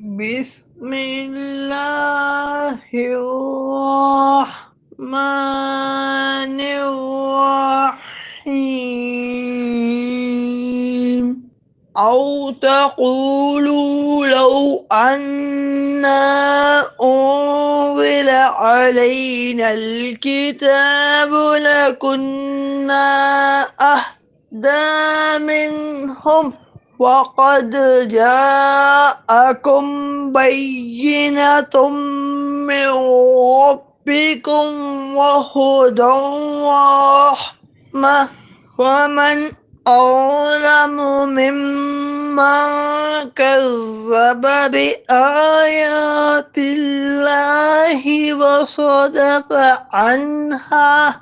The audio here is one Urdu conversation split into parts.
بسم الله الرحمن الرحيم أو تقولوا لو أنا أنزل علينا الكتاب لكنا أهدى منهم وقد جاءكم بينة من ربكم وهدى ورحمة ومن أظلم ممن كذب بآيات الله وصدف عنها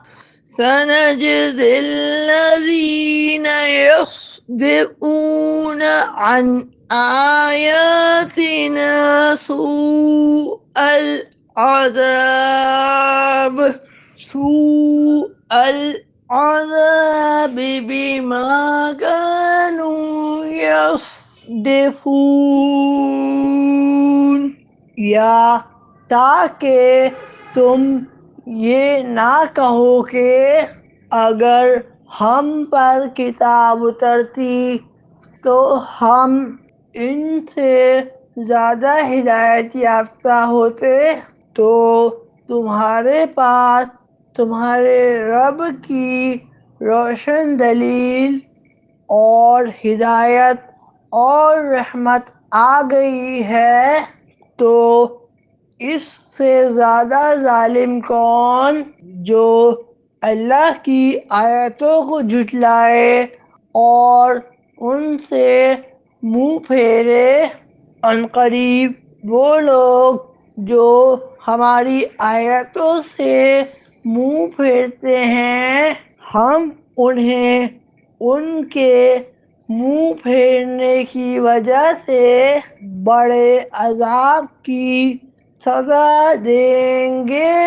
سنجزي الذين يصدفون عن آياتنا سوء العذاب بما كانوا يصدفون یا تاکہ تم یہ نہ کہو کہ اگر ہم پر کتاب اترتی تو ہم ان سے زیادہ ہدایت یافتہ ہوتے، تو تمہارے پاس تمہارے رب کی روشن دلیل اور ہدایت اور رحمت آ گئی ہے، تو اس سے زیادہ ظالم کون جو اللہ کی آیتوں کو جھٹلائے اور ان سے منہ پھیرے۔ عنقریب وہ لوگ جو ہماری آیتوں سے منہ پھیرتے ہیں، ہم انہیں ان کے منہ پھیرنے کی وجہ سے بڑے عذاب کی سزا دیں گے۔